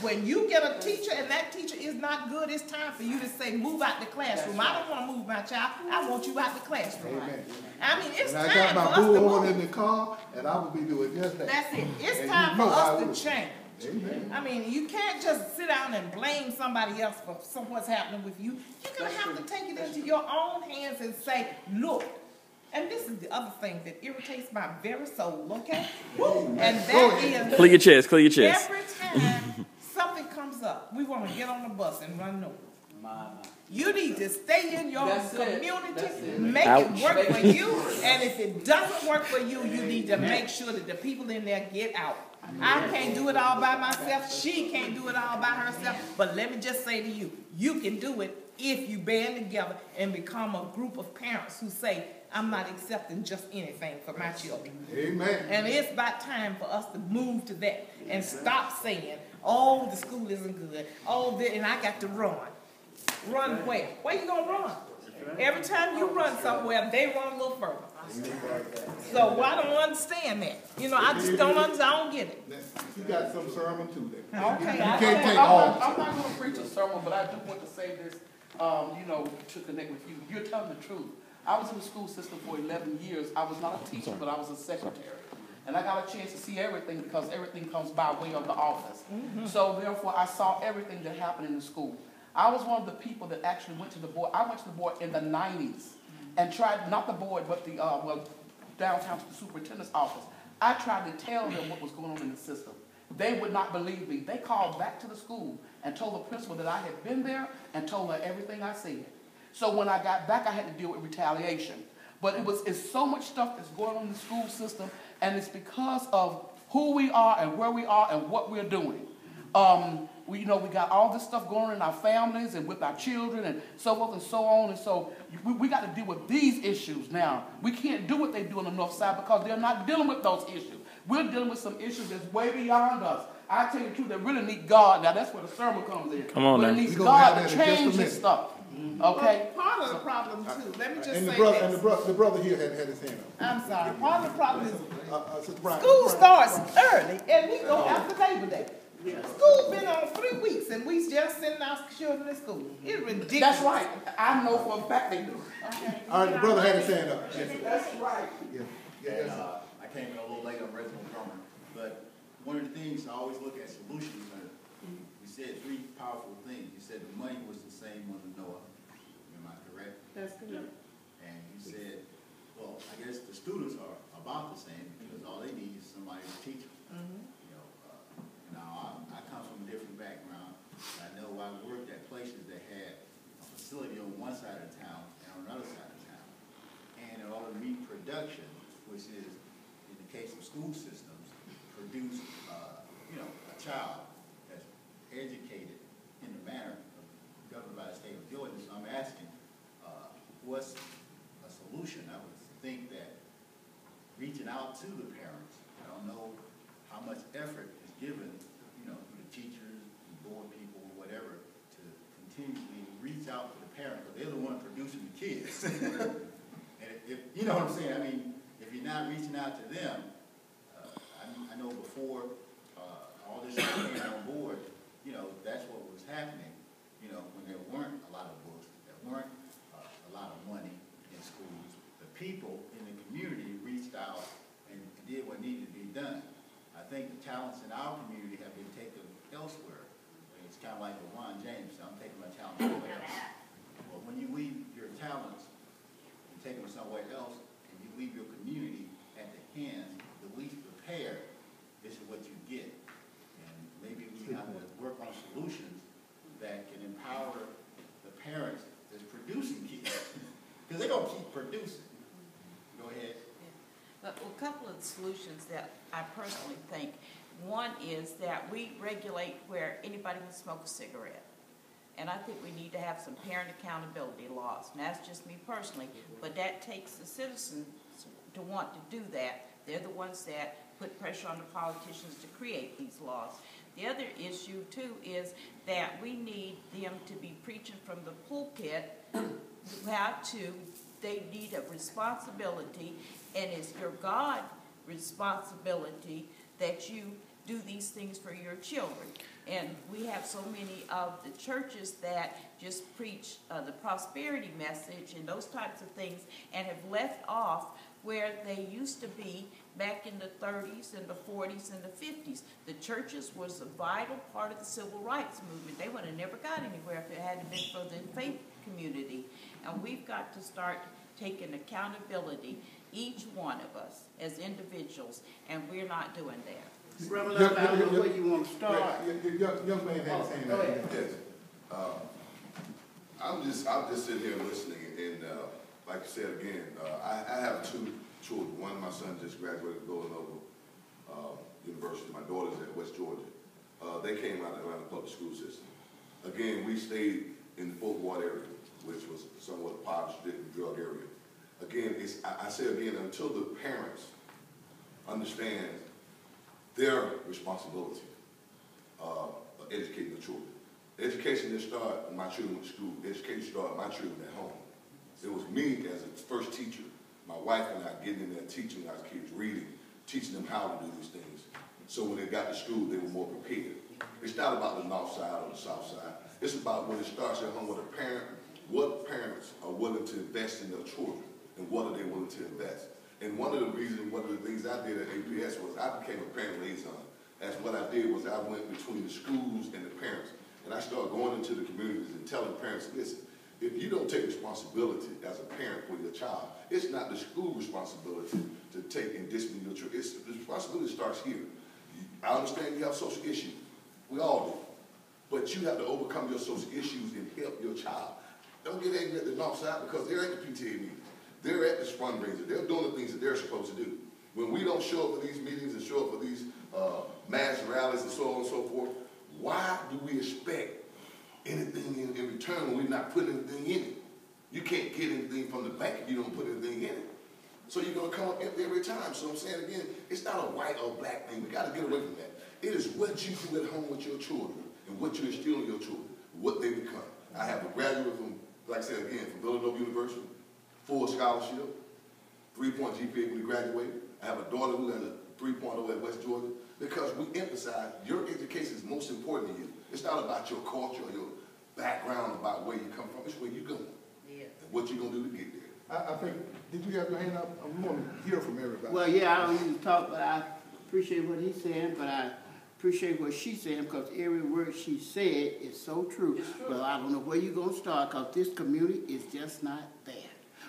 When you get a teacher and that teacher is not good, it's time for you to say, move out the classroom. I don't want to move my child. I want you out the classroom. Amen. I mean, it's time I got for my us to bullhorn move. in the car, and I will be doing just that. That's it. It's And time you for know I us will. to change. Amen. I mean, you can't just sit down and blame somebody else for what's happening with you. You're going to have to take it into your own hands and say, look. And this is the other thing that irritates my very soul, okay? And that is... Clear your chest, clear your chest. Every time something comes up, we want to get on the bus and run north. You need to stay in your community, make it work for you, and if it doesn't work for you, you need to make sure that the people in there get out. I can't do it all by myself. She can't do it all by herself. But let me just say to you, you can do it if you band together and become a group of parents who say, I'm not accepting just anything for my children. Amen. And it's about time for us to move to that and stop saying, oh, the school isn't good. Oh, and I got to run. Run where? Where you going to run? Every time you run somewhere, they run a little further. So I don't understand that. You know, I just don't understand. I don't get it. You got some sermon too there. Okay. You can't take all. I'm not going to preach a sermon, but I do want to say this, you know, to connect with you. You're telling the truth. I was in the school system for 11 years. I was not a teacher, but I was a secretary. And I got a chance to see everything because everything comes by way of the office. So therefore, I saw everything that happened in the school. I was one of the people that actually went to the board. I went to the board in the 90s and tried, not the board, but the downtown superintendent's office. I tried to tell them what was going on in the system. They would not believe me. They called back to the school and told the principal that I had been there and told her everything I said. So when I got back, I had to deal with retaliation. But it's so much stuff that's going on in the school system, and it's because of who we are and where we are and what we're doing. We got all this stuff going on in our families and with our children and so forth and so on. And so we got to deal with these issues now. We can't do what they do on the north side because they're not dealing with those issues. We're dealing with some issues that's way beyond us. I tell you the truth, they really need God. Now, that's where the sermon comes in. Come on now. But it needs God to change this stuff. Okay? Well, part of the problem, too, let me just say And this. the brother here had his hand up. I'm sorry. Part of the problem is Sister Brian. school starts early, and we go after Labor Day. School been on 3 weeks, and we just sending our children to school. It's ridiculous. That's right. I know for a fact they do. Okay. All right, the brother had his hand up. That's right. Yeah. I came in a little late on Resident Drummer, but one of the things I always look at solutions. You said 3 powerful things. You said the money was the same under Noah. Am I correct? That's correct. And you said, well, I guess the students are about the same because all they need is somebody to teach them. Now, I come from a different background. I know I worked at places that had a facility on one side of town and on another side of town. And in order to meet production, which is, in the case of school systems, produce, a child that's educated in the manner governed by the state of Georgia. So I'm asking, what's a solution? I would think that reaching out to the parents, I don't know how much effort is given, through the teachers, board people, whatever, to continually reach out to the parents, because they're the one producing the kids. And if you know what I'm saying, I mean, if you're not reaching out to them, I know before all this came on board, that's what was happening, when there weren't a lot of books, there weren't a lot of money in schools. The people in the community reached out and did what needed to be done. I think the talents in our community have been taken elsewhere. It's kind of like with Ron James, I'm taking my talents somewhere else. Well, when you leave your talents and take them somewhere else, and you leave your community at the hands, the least prepared, this is what you get. And maybe we have to work on solutions that can empower the parents that's producing kids. Because they're going to keep producing. Go ahead. But a couple of solutions that I personally think. One is that we regulate where anybody can smoke a cigarette. And I think we need to have some parent accountability laws. And that's just me personally. But that takes the citizens to want to do that. They're the ones that put pressure on the politicians to create these laws. The other issue, too, is that we need them to be preaching from the pulpit they need a responsibility, and it's your God responsibility that you do these things for your children. And we have so many of the churches that just preach the prosperity message and those types of things and have left off where they used to be back in the 30s and the 40s and the 50s. The churches was a vital part of the civil rights movement. They would have never got anywhere if it hadn't been for the faith community. And we've got to start taking accountability, each one of us as individuals, and we're not doing that. Brother, I don't know where you want to start. Young man had his hand up. Yes. I'm just sitting here listening, and like I said again, I have 2 children. One, my son just graduated from Villanova University. My daughter's at West Georgia. They came out of the Atlanta public school system. Again, we stayed in the Fort Ward area, which was somewhat a poverty-stricken drug area. Again, I say again, until the parents understand their responsibility of educating the children. Education didn't start when my children went to school. Education started my children at home. It was me as a first teacher, my wife and I getting in there teaching our kids, reading, teaching them how to do these things. So when they got to school, they were more prepared. It's not about the north side or the south side. It's about when it starts at home with a parent, what parents are willing to invest in their children and what are they willing to invest. And one of the things I did at APS was I became a parent liaison. As what I did was I went between the schools and the parents. And I started going into the communities and telling parents, listen, if you don't take responsibility as a parent for your child, it's not the school responsibility to take and discipline your children. The responsibility starts here. I understand you have social issues. We all do. But you have to overcome your social issues and help your child. Don't get angry at the north side because they're at the PTA meetings. They're at this fundraiser. They're doing the things that they're supposed to do. When we don't show up for these meetings and show up for these mass rallies and so on and so forth, why do we expect anything in return when we're not putting anything in it? You can't get anything from the bank if you don't put anything in it. So you're going to come up empty every time. So I'm saying again, it's not a white or black thing. We got to get away from that. It is what you do at home with your children and what you instill in your children, what they become. I have a graduate from, like I said again, from Villanova University, full scholarship, 3-point GPA when he graduated. I have a daughter who has a 3.0 at West Georgia because we emphasize your education is most important to you. It's not about your culture or your background, about where you come from. It's where you're going and what you're going to do to get there. I think, did you have your hand up? I want to hear from everybody. Well, yeah, I don't usually talk, but I appreciate what he's saying, but I appreciate what she's saying because every word she said is so true. But I don't know where you're going to start because this community is just not there.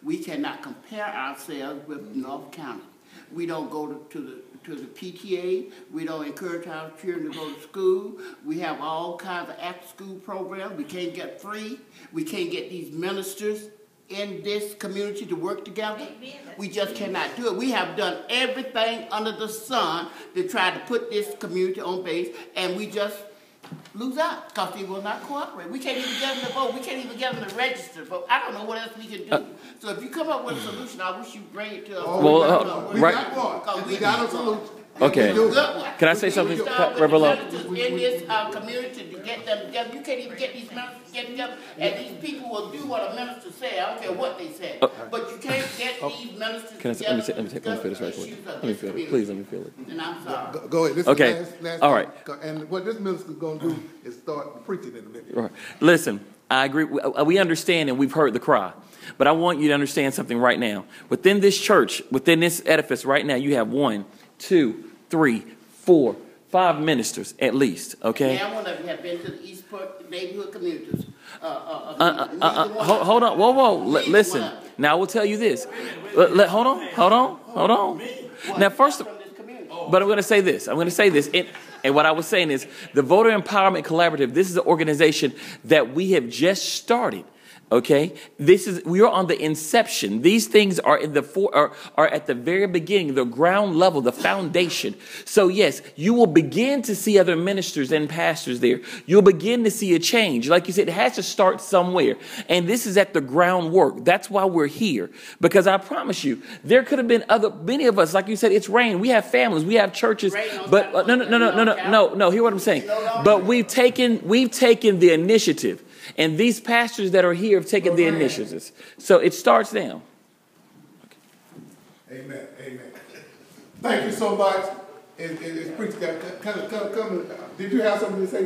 We cannot compare ourselves with North County. We don't go to the PTA. We don't encourage our children to go to school. We have all kinds of after-school programs. We can't get free. We can't get these ministers in this community to work together. We just cannot do it. We have done everything under the sun to try to put this community on base, and we just lose out because they will not cooperate. We can't even get them to vote. We can't even get them to register to vote. I don't know what else we can do. So if you come up with a solution, I wish you'd bring it to us. We got a solution. Okay. Can I say something, Reverend Love? In this community to get them together. You can't even get these ministers to get together, and these people will do what a minister says. I don't care what they say. But you can't get these ministers together. Let me feel this right quick. Let me feel it. Please let me feel it. And I'm sorry. Go ahead. This Okay. is last all right. And what this minister's going to do is start preaching in a minute. Right. Listen, I agree. We understand and we've heard the cry. But I want you to understand something right now. Within this church, within this edifice right now, you have 1, 2, 3, 4, 5 ministers at least, okay? Now one of you have been to the Eastport neighborhood communities. Hold on. Whoa. Listen. Now, I will tell you this. Hold on. Now, first, but I'm going to say this. And what I was saying is the Voter Empowerment Collaborative, this is an organization that we have just started. Okay, we are on the inception. These things are are at the very beginning, the ground level, the foundation. So yes, you will begin to see other ministers and pastors there. You'll begin to see a change. Like you said, it has to start somewhere. And this is at the groundwork. That's why we're here. Because I promise you, there could have been many of us, like you said, it's rain. We have families, we have churches, but no, hear what I'm saying. But we've taken the initiative. And these pastors that are here have taken the initiatives. So it starts now. Amen. Thank you so much. is preach. Come. Did you have something to say?